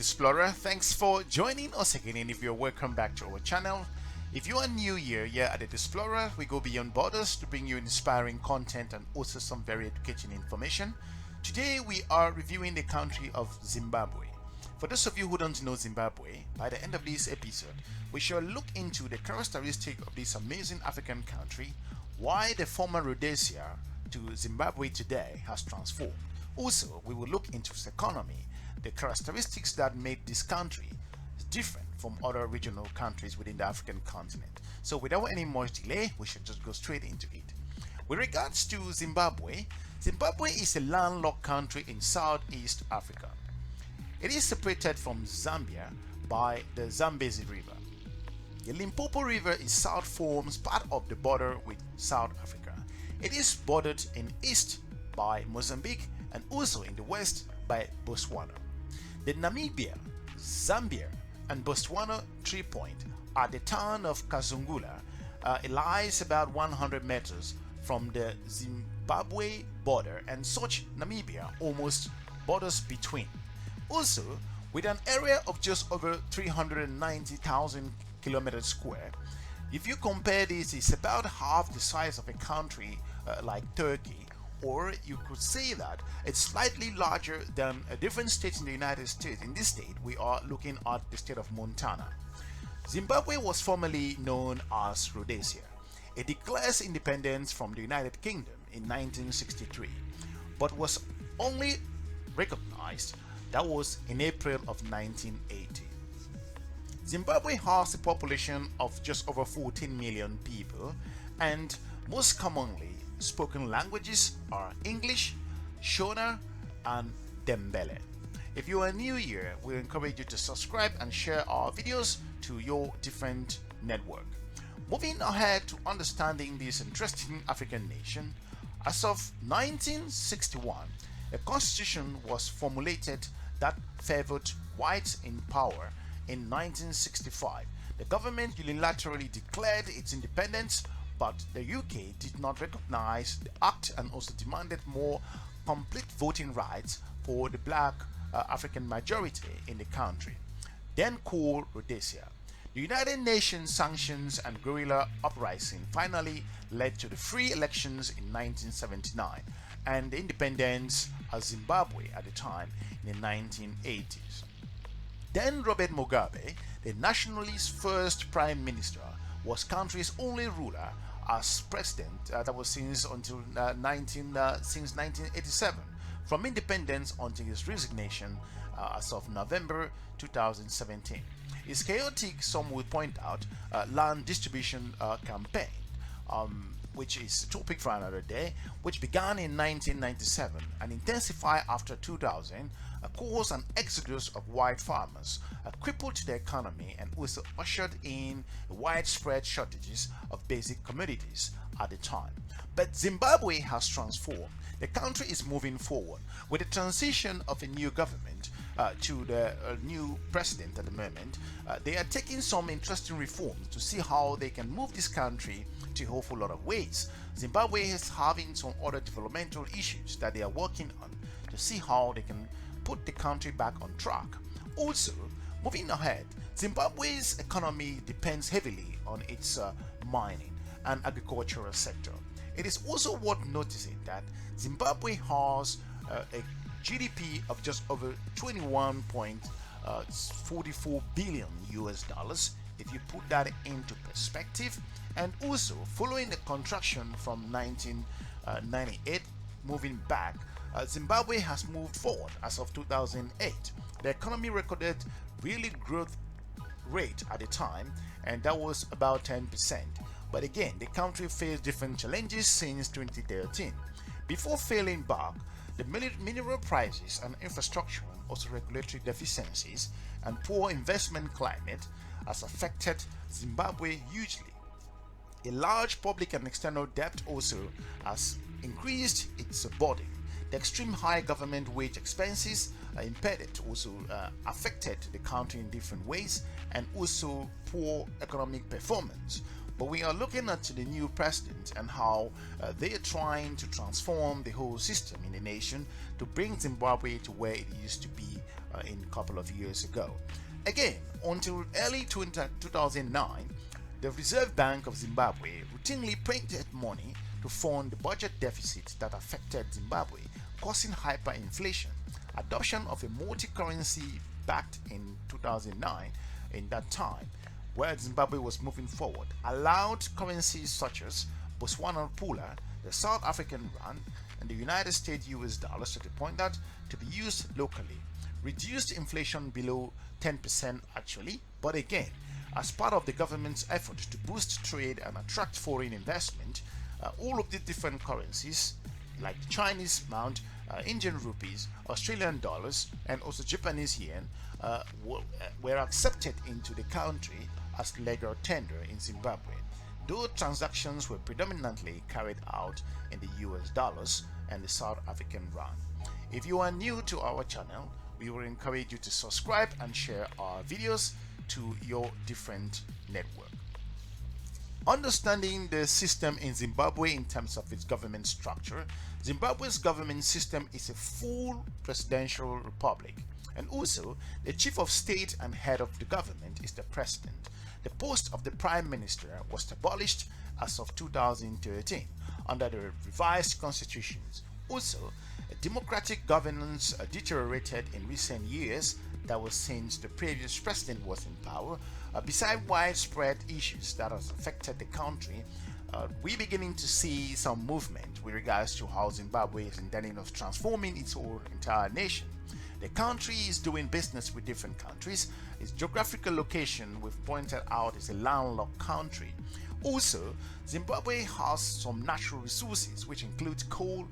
Explorer, thanks for joining us again, and if you're welcome back to our channel. If you are new here at the Explorer, we go beyond borders to bring you inspiring content and also some very educating information. Today we are reviewing the country of Zimbabwe. For those of you who don't know Zimbabwe, by the end of this episode we shall look into the characteristic of this amazing African country, why the former Rhodesia to Zimbabwe today has transformed. Also, we will look into its economy, the characteristics that make this country different from other regional countries within the African continent. So without any much delay, we should just go straight into it. With regards to Zimbabwe, Zimbabwe is a landlocked country in Southeast Africa. It is separated from Zambia by the Zambezi River. The Limpopo River itself forms part of the border with South Africa. It is bordered in east by Mozambique and also in the west by Botswana. The Namibia, Zambia and Botswana 3-point at the town of Kazungula. It lies about 100 meters from the Zimbabwe border, and such Namibia almost borders between. Also, with an area of just over 390,000 kilometers square, if you compare this, it's about half the size of a country like Turkey, or you could say that it's slightly larger than a different state in the United States. In this state, we are looking at the state of Montana. Zimbabwe was formerly known as Rhodesia. It declares independence from the United Kingdom in 1963, but was only recognized that was in April of 1980. Zimbabwe has a population of just over 14 million people, and most commonly spoken languages are English, Shona, and Dembele. If you are new here, we encourage you to subscribe and share our videos to your different network. Moving ahead to understanding this interesting African nation, as of 1961, a constitution was formulated that favored whites in power. In 1965, the government unilaterally declared its independence, but the UK did not recognize the act and also demanded more complete voting rights for the black African majority in the country, then called Rhodesia. The United Nations sanctions and guerrilla uprising finally led to the free elections in 1979 and the independence of Zimbabwe at the time in the 1980s. Then Robert Mugabe, the nationalist first prime minister, was country's only ruler as president that was since 1987, from independence until his resignation as of November 2017. His chaotic, some would point out, land distribution campaign, which is a topic for another day, which began in 1997 and intensified after 2000, caused an exodus of white farmers, crippled the economy, and also ushered in widespread shortages of basic commodities at the time. But Zimbabwe has transformed. The country is moving forward with the transition of a new government to the new president at the moment. They are taking some interesting reforms to see how they can move this country to a whole lot of ways. Zimbabwe is having some other developmental issues that they are working on to see how they can put the country back on track. Also, moving ahead, Zimbabwe's economy depends heavily on its mining and agricultural sector. It is also worth noticing that Zimbabwe has a GDP of just over 21.44 billion US dollars, if you put that into perspective. And also, following the contraction from 1998, moving back, Zimbabwe has moved forward as of 2008. The economy recorded really growth rate at the time, and that was about 10%. But again, the country faced different challenges since 2013. Before failing back, the mineral prices and infrastructure, also regulatory deficiencies and poor investment climate has affected Zimbabwe hugely. A large public and external debt also has increased its burden. The extreme high government wage expenses impeded, also affected the country in different ways, and also poor economic performance. But we are looking at the new president and how they are trying to transform the whole system in the nation to bring Zimbabwe to where it used to be in a couple of years ago. Again, until early 2009, the Reserve Bank of Zimbabwe routinely printed money to fund the budget deficit that affected Zimbabwe, causing hyperinflation. Adoption of a multi-currency backed in 2009 in that time, where Zimbabwe was moving forward, allowed currencies such as Botswana Pula, the South African Rand, and the United States US dollars to the point that to be used locally, reduced inflation below 10% actually, but again, as part of the government's effort to boost trade and attract foreign investment, all of the different currencies like Chinese pound, Indian rupees, Australian dollars, and also Japanese yen were accepted into the country as legal tender in Zimbabwe. Those transactions were predominantly carried out in the US dollars and the South African rand. If you are new to our channel, we will encourage you to subscribe and share our videos to your different network. Understanding the system in Zimbabwe in terms of its government structure, Zimbabwe's government system is a full presidential republic, and also the chief of state and head of the government is the president. The post of the prime minister was abolished as of 2013 under the revised constitutions. Also, democratic governance deteriorated in recent years. That was since the previous president was in power. Beside widespread issues that has affected the country, we're beginning to see some movement with regards to how Zimbabwe is intending of transforming its whole entire nation. The country is doing business with different countries. Its geographical location, we've pointed out, is a landlocked country. Also, Zimbabwe has some natural resources which include coal,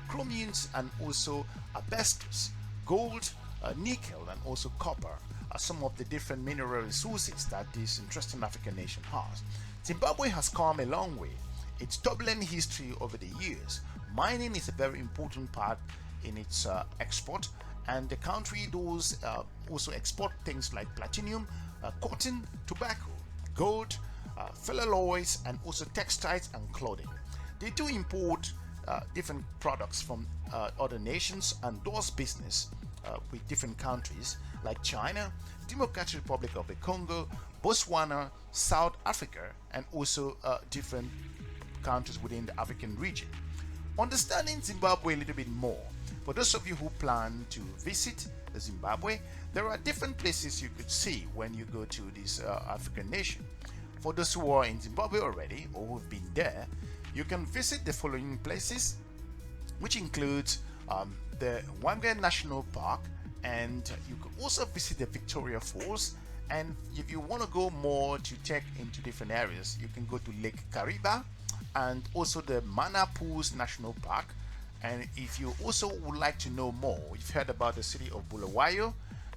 chromiums, and also asbestos, gold, nickel, and also copper are some of the different mineral resources that this interesting African nation has. Zimbabwe has come a long way. Its turbulent history over the years, mining is a very important part in its export, and the country does also export things like platinum, cotton, tobacco, gold, ferroalloys, and also textiles and clothing. They do import different products from other nations and does business with different countries like China, Democratic Republic of the Congo, Botswana, South Africa, and also different countries within the African region. Understanding Zimbabwe a little bit more, for those of you who plan to visit Zimbabwe, there are different places you could see when you go to this African nation. For those who are in Zimbabwe already or who've been there, you can visit the following places, which includes the Hwange National Park, and you can also visit the Victoria Falls. And if you want to go more to check into different areas, you can go to Lake Kariba and also the Mana Pools National Park. And if you also would like to know more, you've heard about the city of Bulawayo,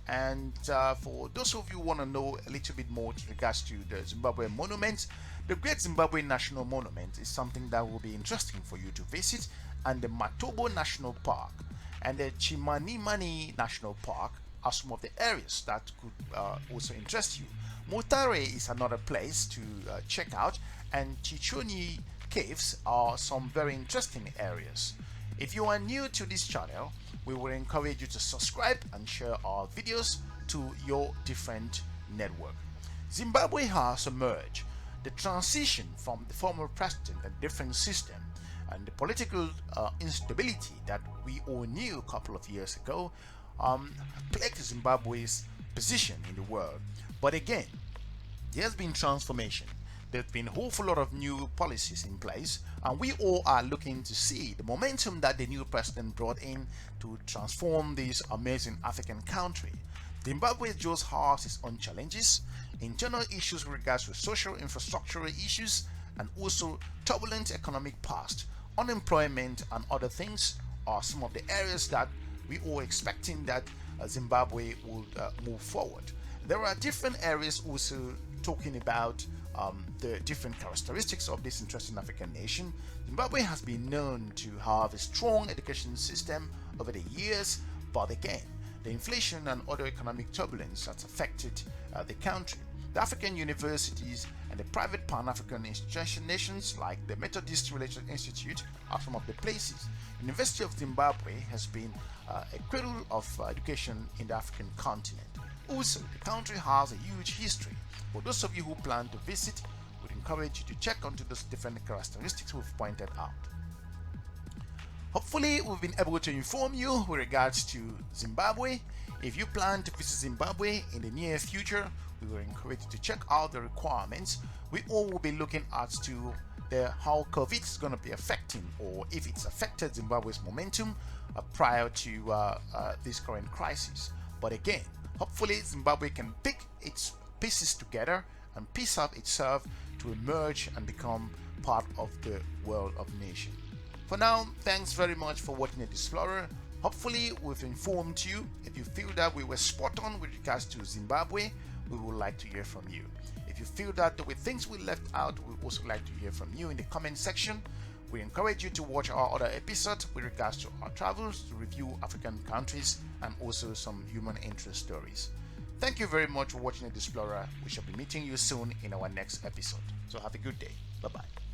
and for those of you who want to know a little bit more with regards to the Zimbabwe monuments, the Great Zimbabwe National Monument is something that will be interesting for you to visit, and the Matobo National Park and the Chimanimani National Park are some of the areas that could also interest you. Mutare is another place to check out, and Chichoni Caves are some very interesting areas. If you are new to this channel, we will encourage you to subscribe and share our videos to your different network. Zimbabwe has emerged. The transition from the former president and different system and the political instability that we all knew a couple of years ago plagued Zimbabwe's position in the world. But again, there's been transformation. There's been a whole lot of new policies in place, and we all are looking to see the momentum that the new president brought in to transform this amazing African country. Zimbabwe just has its own challenges, internal issues with regards to social infrastructural issues, and also turbulent economic past. Unemployment and other things are some of the areas that we are expecting that Zimbabwe would move forward. There are different areas also talking about the different characteristics of this interesting African nation. Zimbabwe has been known to have a strong education system over the years, but again, the inflation and other economic turbulence that's affected the country. the African universities and the private Pan-African institution nations like the Methodist Religious Institute are some of the places. University of Zimbabwe has been a cradle of education in the African continent. Also, the country has a huge history. For those of you who plan to visit, we would encourage you to check onto those different characteristics we've pointed out. Hopefully, we've been able to inform you with regards to Zimbabwe. If you plan to visit Zimbabwe in the near future, we will encourage you to check out the requirements. We all will be looking at to how COVID is going to be affecting, or if it's affected Zimbabwe's momentum prior to this current crisis. But again, hopefully Zimbabwe can pick its pieces together and piece up itself to emerge and become part of the world of nation. For now, thanks very much for watching The Explorer. Hopefully we've informed you. If you feel that we were spot on with regards to Zimbabwe, we would like to hear from you. If you feel that there were things we left out, we would also like to hear from you in the comment section. We encourage you to watch our other episodes with regards to our travels, to review African countries, and also some human interest stories. Thank you very much for watching The Explorer. We shall be meeting you soon in our next episode. So have a good day. Bye-bye.